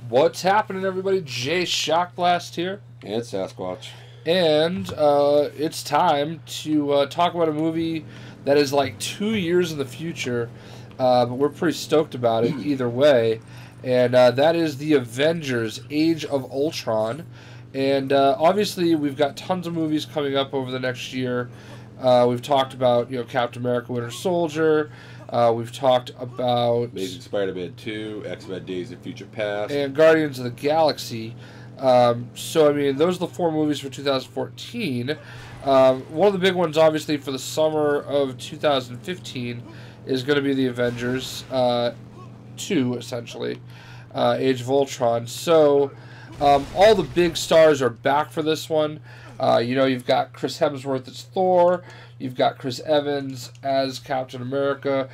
What's happening, everybody? Jay Shockblast here. And Sasquatch. And it's time to talk about a movie that is like 2 years in the future, but we're pretty stoked about it either way. And that is the Avengers: Age of Ultron. And obviously, we've got tons of movies coming up over the next year. We've talked about Captain America: Winter Soldier. We've talked about Amazing Spider-Man 2, X-Men: Days of Future Past, and Guardians of the Galaxy. So, I mean, those are the 4 movies for 2014. One of the big ones, obviously, for the summer of 2015 is going to be the Avengers 2, essentially, Age of Ultron. So, all the big stars are back for this one. You've got Chris Hemsworth as Thor. You've got Chris Evans as Captain America.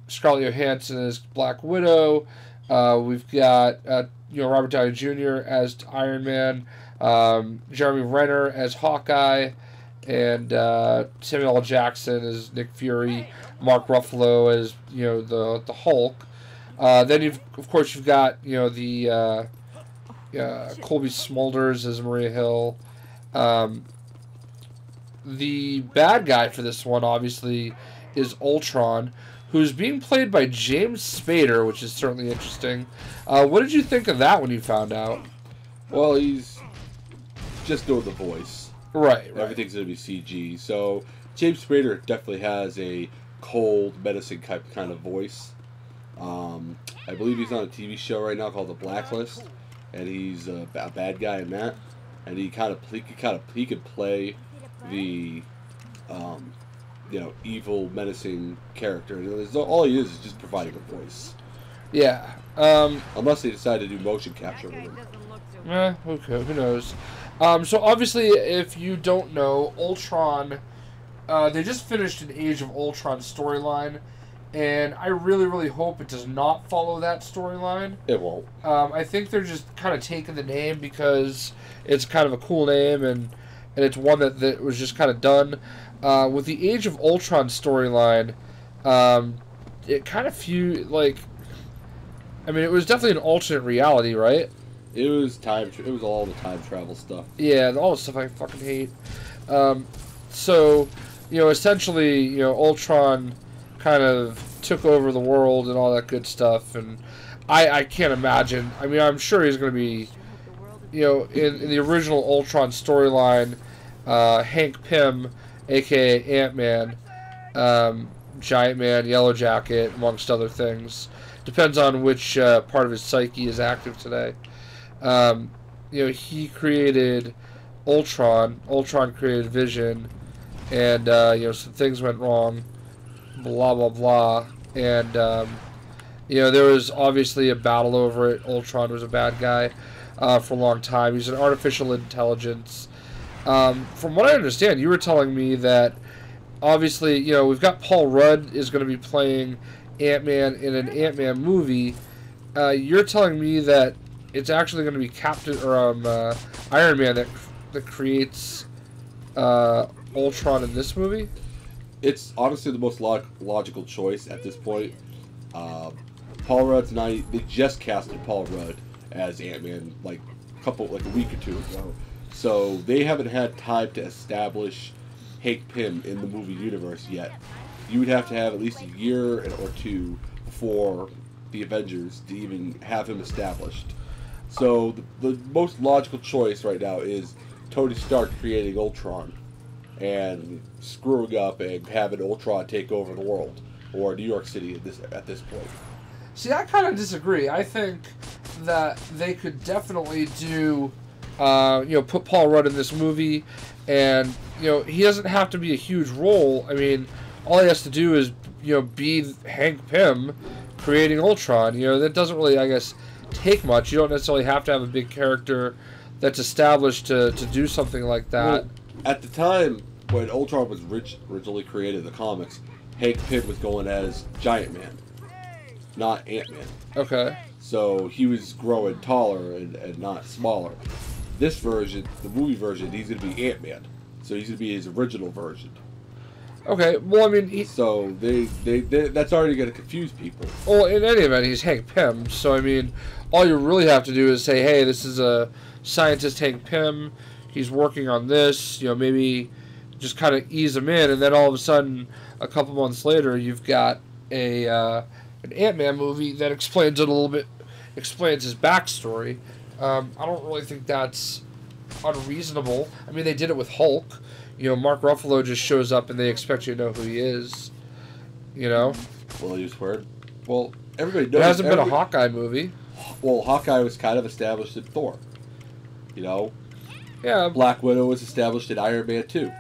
Scarlett Johansson as Black Widow. We've got Robert Downey Jr. as Iron Man. Jeremy Renner as Hawkeye. And Samuel L. Jackson as Nick Fury. Mark Ruffalo as the Hulk. Then you've got the Colby Smulders as Maria Hill. The bad guy for this one, obviously, is Ultron, who's being played by James Spader, which is certainly interesting. What did you think of that when you found out? Well, he's just doing the voice. Right. Everything's going to be CG. So James Spader definitely has a cold, menacing kind of voice. I believe he's on a TV show right now called The Blacklist, and he's a bad guy in that. And he could play the evil, menacing character. And all he is just providing a voice. Yeah. Unless they decide to do motion capture with him. Okay, who knows? So obviously, if you don't know, Ultron, they just finished an Age of Ultron storyline, and I really, really hope it does not follow that storyline. It won't. I think they're just kind of taking the name because it's kind of a cool name, and it's one that was just kind of done. With the Age of Ultron storyline, it kind of it was definitely an alternate reality, right? It was all the time travel stuff. Yeah, all the stuff I fucking hate. So, essentially, Ultron kind of took over the world and all that good stuff, and I can't imagine. I mean, I'm sure he's going to be, in the original Ultron storyline, Hank Pym, a.k.a. Ant-Man, Giant Man, Yellow Jacket, amongst other things. Depends on which part of his psyche is active today. He created Ultron. Ultron created Vision, and some things went wrong. Blah blah blah, and there was obviously a battle over it. Ultron was a bad guy for a long time. He's an artificial intelligence. From what I understand, you were telling me that obviously we've got Paul Rudd is going to be playing Ant-Man in an Ant-Man movie. You're telling me that it's actually going to be Iron Man that creates Ultron in this movie? It's honestly the most logical choice at this point. Paul Rudd's they just casted Paul Rudd as Ant-Man like a week or two ago, so they haven't had time to establish Hank Pym in the movie universe yet. You would have to have at least a year or two before the Avengers to even have him established. So the most logical choice right now is Tony Stark creating Ultron and screwing up and having Ultron take over the world, or New York City at this point. See, I kind of disagree. I think that they could definitely do, put Paul Rudd in this movie, and he doesn't have to be a huge role. I mean, all he has to do is be Hank Pym creating Ultron. That doesn't really, I guess, take much. You don't necessarily have to have a big character that's established to do something like that. Well, at the time when Ultron was originally created in the comics, Hank Pym was going as Giant Man, not Ant-Man. Okay. So he was growing taller and not smaller. This version, the movie version, he's going to be Ant-Man. So he's going to be his original version. Okay, well, I mean, so they that's already going to confuse people. well, in any event, he's Hank Pym, so I mean, all you really have to do is say, hey, this is a scientist Hank Pym. He's working on this. You know, maybe just kind of ease him in, and then all of a sudden, a couple months later, you've got a an Ant-Man movie that explains it a little bit, explains his backstory. I don't really think that's unreasonable. I mean, they did it with Hulk. You know, Mark Ruffalo just shows up and they expect you to know who he is. You know? Well, you swear. Well, everybody knows. There hasn't been a Hawkeye movie. Well, Hawkeye was kind of established in Thor. You know? Yeah. Black Widow was established in Iron Man 2.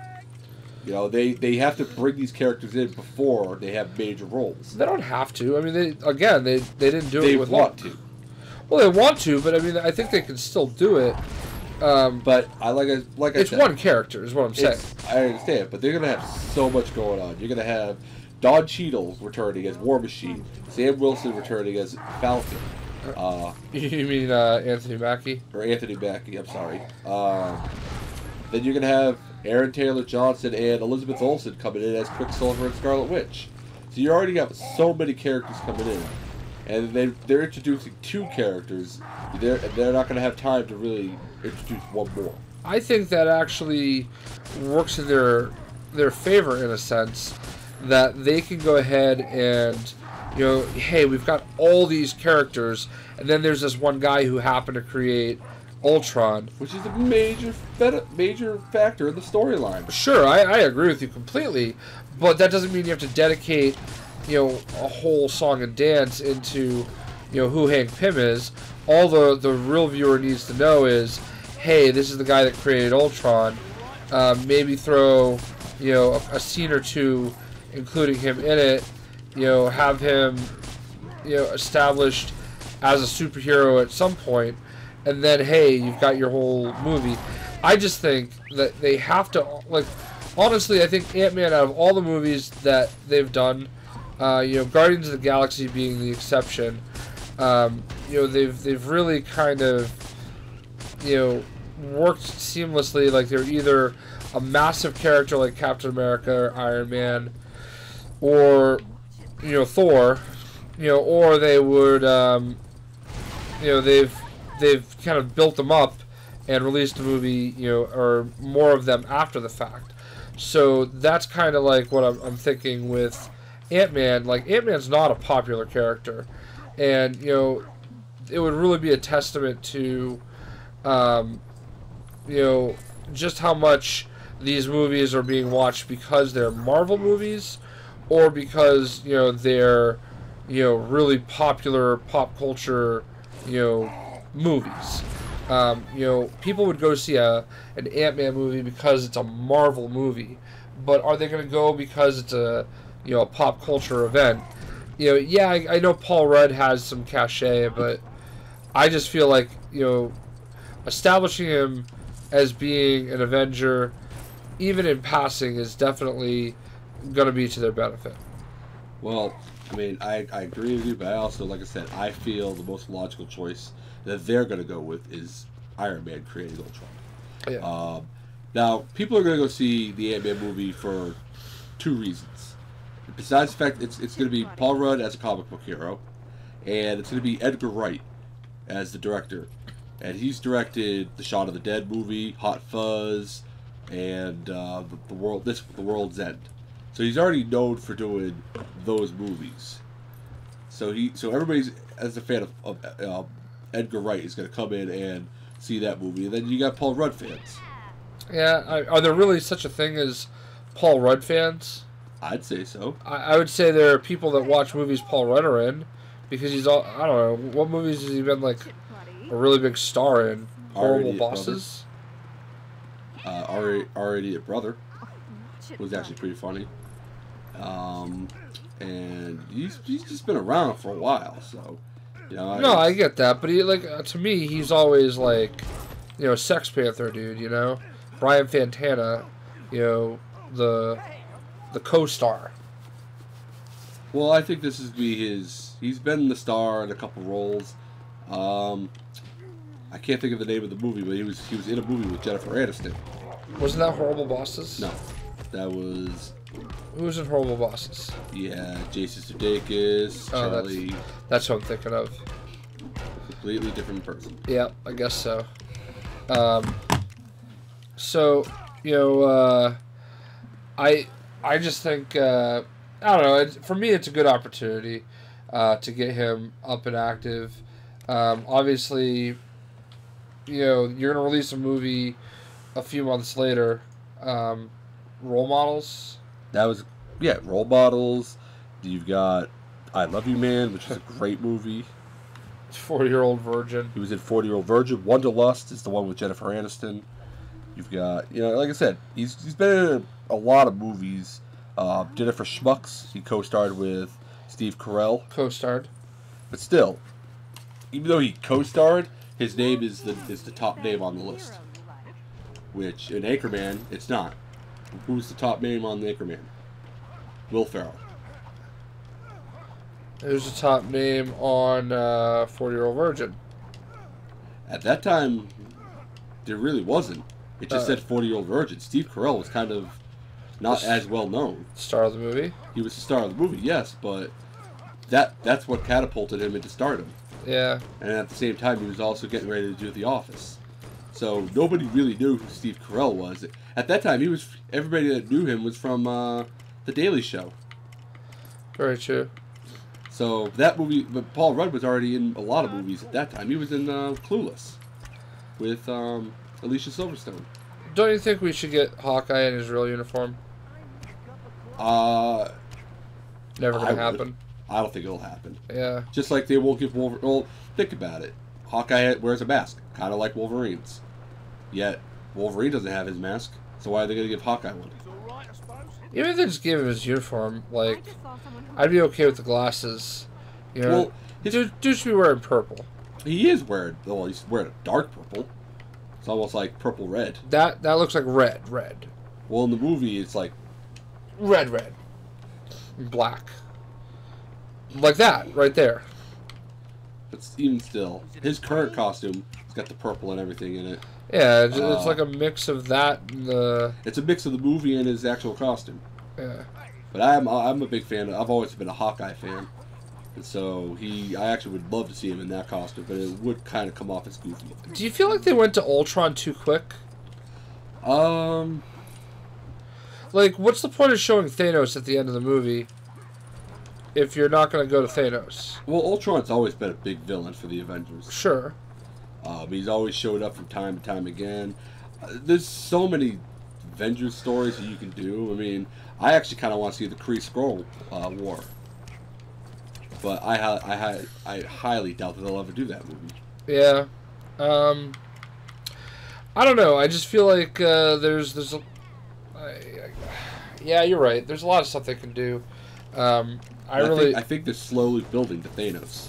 You know, they have to bring these characters in before they have major roles. They don't have to. I mean, they didn't do They it with want Hulk. to. Well, they want to, but I mean, I think they can still do it. But I it's said, one character, is what I'm saying. I understand, but they're gonna have so much going on. You're gonna have Don Cheadle returning as War Machine, Sam Wilson returning as Falcon. You mean Anthony Mackie? Or Anthony Mackie, I'm sorry. Then you're gonna have Aaron Taylor Johnson and Elizabeth Olsen coming in as Quicksilver and Scarlet Witch. So you already got so many characters coming in. And they're introducing 2 characters. They're not going to have time to really introduce one more. I think that actually works in their favor in a sense, that they can go ahead and, you know, hey, we've got all these characters, and then there's this one guy who happened to create Ultron. Which is a major factor in the storyline. Sure, I agree with you completely, but that doesn't mean you have to dedicate, you know, a whole song and dance into, you know, who Hank Pym is. All the real viewer needs to know is, hey, this is the guy that created Ultron. Maybe throw, you know, a scene or two, including him in it. You know, have him, you know, established as a superhero at some point, and then hey, you've got your whole movie. I just think that they have to, like, honestly, I think Ant-Man, out of all the movies that they've done, you know, Guardians of the Galaxy being the exception, you know, they've really kind of, you know, worked seamlessly. Like, they're either a massive character like Captain America or Iron Man, or, you know, Thor, you know, or they would, you know, they've kind of built them up and released a movie, you know, or more of them after the fact. So that's kind of like what I'm thinking with Ant-Man. Like, Ant-Man's not a popular character, and, you know, it would really be a testament to, you know, just how much these movies are being watched because they're Marvel movies, or because, you know, they're, you know, really popular pop culture, you know, movies. You know, people would go see an Ant-Man movie because it's a Marvel movie, but are they going to go because it's a, you know, a pop culture event? You know, yeah, I know Paul Rudd has some cachet, but I just feel like, you know, establishing him as being an Avenger, even in passing, is definitely going to be to their benefit. Well, I mean, I agree with you, but I also, like I said, I feel the most logical choice that they're going to go with is Iron Man creating Ultron. Yeah. Now, people are going to go see the Ant-Man movie for 2 reasons. Besides the fact it's going to be Paul Rudd as a comic book hero, and it's going to be Edgar Wright as the director. And he's directed the Shaun of the Dead movie, Hot Fuzz, and the World's End. So he's already known for doing those movies. So everybody's, as a fan of Edgar Wright, is going to come in and see that movie. And then you got Paul Rudd fans. Yeah, are there really such a thing as Paul Rudd fans? I'd say so. I would say there are people that watch movies Paul Rudd are in, because he's all, I don't know, what movies has he been like a really big star in? Horrible Bosses? Our Idiot Brother was actually pretty funny. And he's just been around for a while, so, you know. I get that, but he, like, to me, he's always like, you know, Sex Panther dude, you know, Brian Fantana, you know, the co-star. Well, I think this is he's been the star in a couple roles. I can't think of the name of the movie, but he was in a movie with Jennifer Aniston. Wasn't that Horrible Bosses? No, that was Who's in Horrible Bosses? Yeah, Jason Sudeikis, Charlie. That's what I'm thinking of. Completely different person. Yeah, I guess so. So, you know, I just think I don't know. For me, it's a good opportunity to get him up and active. Obviously, you know, you're gonna release a movie a few months later. Role Models. That was, yeah, Role Models. You've got I Love You Man, which is a great movie. 40-Year-Old Virgin. He was in 40-Year-Old Virgin. Wanderlust is the one with Jennifer Aniston. You've got, you know, like I said, he's been in a lot of movies. Dinner for Schmucks, he co-starred with Steve Carell. Co-starred. But still, even though he co-starred, his name is the top name on the list. Which, in Anchorman, it's not. Who's the top name on the Anchorman? Will Ferrell. Who's the top name on 40-Year-Old Virgin? At that time, there really wasn't. It just said 40-Year-Old Virgin. Steve Carell was kind of not as well known. Star of the movie? He was the star of the movie, yes, but that's what catapulted him into stardom. Yeah. And at the same time, he was also getting ready to do The Office. So nobody really knew who Steve Carell was. At that time, everybody that knew him was from The Daily Show. Very true. So that movie, but Paul Rudd was already in a lot of movies at that time. He was in Clueless with Alicia Silverstone. Don't you think we should get Hawkeye in his real uniform? Never gonna happen. I don't think it'll happen. Yeah. Just like they won't give Wolverine. Well, think about it. Hawkeye wears a mask, kind of like Wolverine's. Yet Wolverine doesn't have his mask, so why are they gonna give Hawkeye one? Even if they just gave him his uniform, like, I'd be okay with the glasses. You know, well, dude should be wearing purple. He is wearing. Well, he's wearing a dark purple. It's almost like purple red. That looks like red. Well, in the movie, it's like red, black, like that right there. But even still, his current costume has got the purple and everything in it. Yeah, it's like a mix of that and the... It's a mix of the movie and his actual costume. Yeah. But I'm a big fan. I've always been a Hawkeye fan. And so I actually would love to see him in that costume, but it would kind of come off as goofy. Do you feel like they went to Ultron too quick? Like, what's the point of showing Thanos at the end of the movie if you're not going to go to Thanos? Well, Ultron's always been a big villain for the Avengers. Sure. He's always showed up from time to time again. There's so many Avengers stories that you can do. I mean, I actually kind of want to see the Kree-Skrull war. But I highly doubt that they'll ever do that movie. Yeah. I don't know. I just feel like yeah, you're right. There's a lot of stuff they can do. I think they're slowly building to Thanos.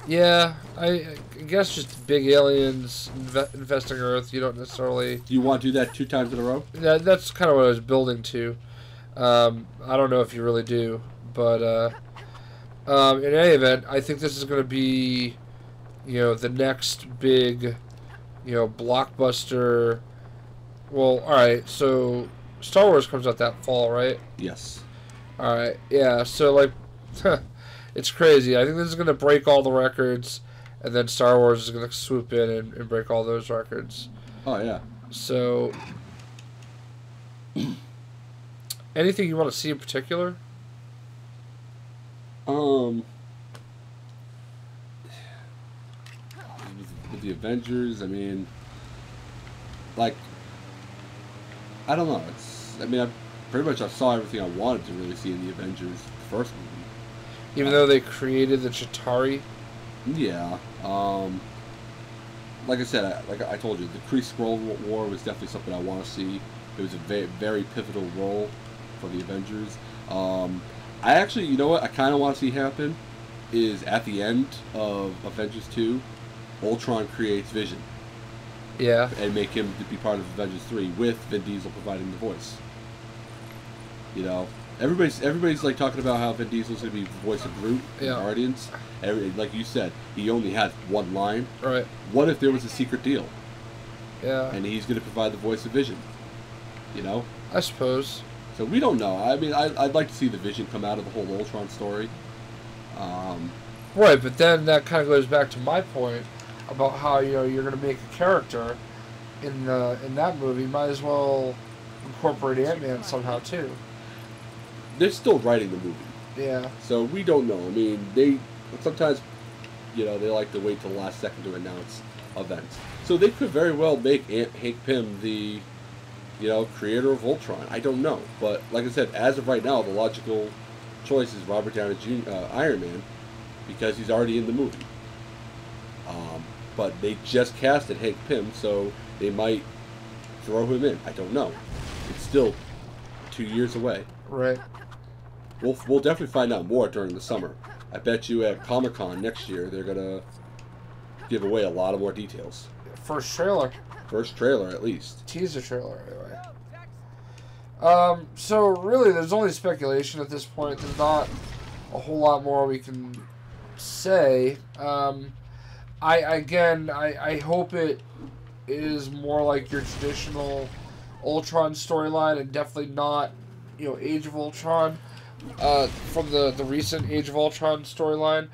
Yeah, I guess just big aliens infesting Earth. You don't necessarily. Do you want to do that 2 times in a row? Yeah, that's kind of what I was building to. I don't know if you really do, but in any event, I think this is going to be, you know, the next big, you know, blockbuster. Well, all right. So Star Wars comes out that fall, right? Yes. All right. Yeah. So like. It's crazy. I think this is going to break all the records, and then Star Wars is going to swoop in and break all those records. Oh, yeah. So, anything you want to see in particular? With the Avengers, I mean, like, I don't know. I pretty much I saw everything I wanted to really see in the Avengers, the first movie. Even though they created the Chitauri? Yeah. Like I said, like I told you, the Kree-Skrull War was definitely something I want to see. It was a very, very pivotal role for the Avengers. I actually, you know what I kind of want to see happen is at the end of Avengers 2, Ultron creates Vision. Yeah. And make him to be part of Avengers 3 with Vin Diesel providing the voice. You know? Everybody's like talking about how Vin Diesel's going to be the voice of Groot in Guardians. Like you said, he only has one line. Right. What if there was a secret deal? Yeah. And he's going to provide the voice of Vision. You know? I suppose. So we don't know. I mean, I'd like to see the Vision come out of the whole Ultron story. Right, but then that kind of goes back to my point about how you're going to make a character in that movie. Might as well incorporate Ant-Man somehow too. They're still writing the movie. Yeah. So we don't know. I mean, they sometimes, they like to wait till the last second to announce events. So they could very well make Hank Pym the, creator of Ultron. I don't know. But like I said, as of right now, the logical choice is Robert Downey Jr., Iron Man, because he's already in the movie. But they just casted Hank Pym, so they might throw him in. I don't know. It's still 2 years away. Right. We'll definitely find out more during the summer. I bet you at Comic-Con next year they're gonna give away a lot of more details. First trailer. First trailer, at least. Teaser trailer, anyway. So really, there's only speculation at this point. There's not a whole lot more we can say. I hope it is more like your traditional Ultron storyline, and definitely not, Age of Ultron. From the recent Age of Ultron storyline.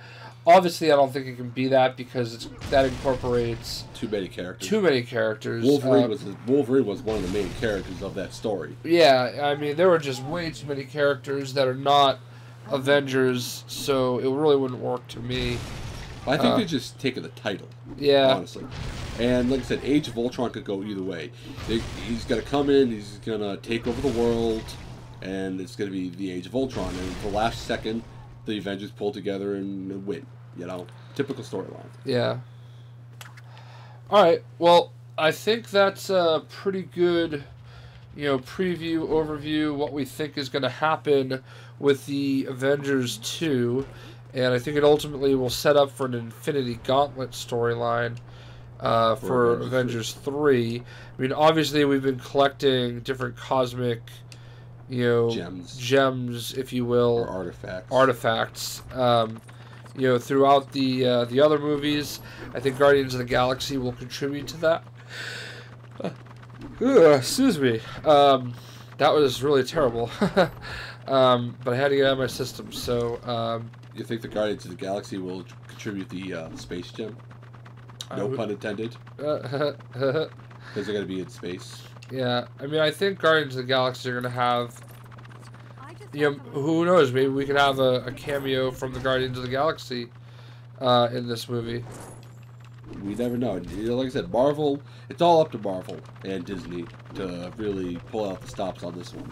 Obviously, I don't think it can be that because that incorporates too many characters. Wolverine was one of the main characters of that story. Yeah, I mean, there were just way too many characters that are not Avengers, so it really wouldn't work to me. I think they're just taking the title. Yeah. Honestly. And like I said, Age of Ultron could go either way. He's going to come in, he's going to take over the world, and it's going to be the Age of Ultron. And at the last second, the Avengers pull together and win. Typical storyline. Yeah. All right. Well, I think that's a pretty good, preview, overview, what we think is going to happen with the Avengers 2. And I think it ultimately will set up for an Infinity Gauntlet storyline for Avengers 3. I mean, obviously, we've been collecting different cosmic, gems, if you will, or artifacts. Throughout the other movies. I think Guardians of the Galaxy will contribute to that. Excuse me. That was really terrible. But I had to get out of my system. So. You think the Guardians of the Galaxy will contribute the space gem? No pun intended. Because they're going to be in space. Yeah, I mean, I think Guardians of the Galaxy are going to have, who knows, maybe we could have a cameo from the Guardians of the Galaxy in this movie. We never know. Like I said, Marvel, it's all up to Marvel and Disney to really pull out the stops on this one.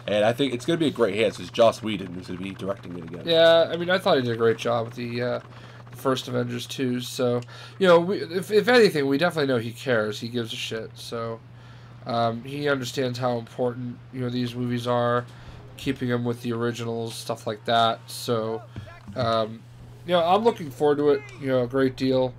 And I think it's going to be a great hit since Joss Whedon is going to be directing it again. Yeah, I mean, I thought he did a great job with the first Avengers 2. So, if anything, we definitely know he cares. He gives a shit. So, he understands how important, these movies are, keeping them with the originals, stuff like that. So, I'm looking forward to it, a great deal.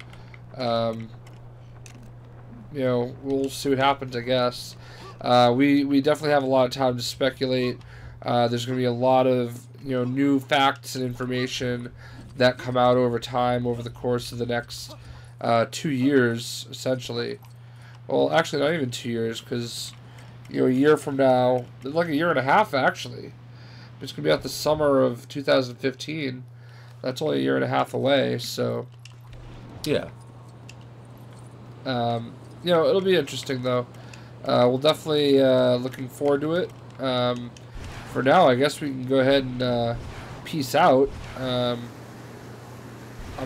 We'll see what happens, I guess. We definitely have a lot of time to speculate. There's going to be a lot of new facts and information that come out over time, over the course of the next 2 years, essentially. Well, actually, not even 2 years, because a year from now, like a year and a half, actually. It's going to be out the summer of 2015. That's only a year and a half away, so yeah. It'll be interesting though. We'll definitely looking forward to it. For now, I guess we can go ahead and peace out. I'm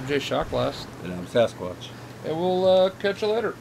Jay Shocklast. And I'm Sasquatch. And we'll catch you later.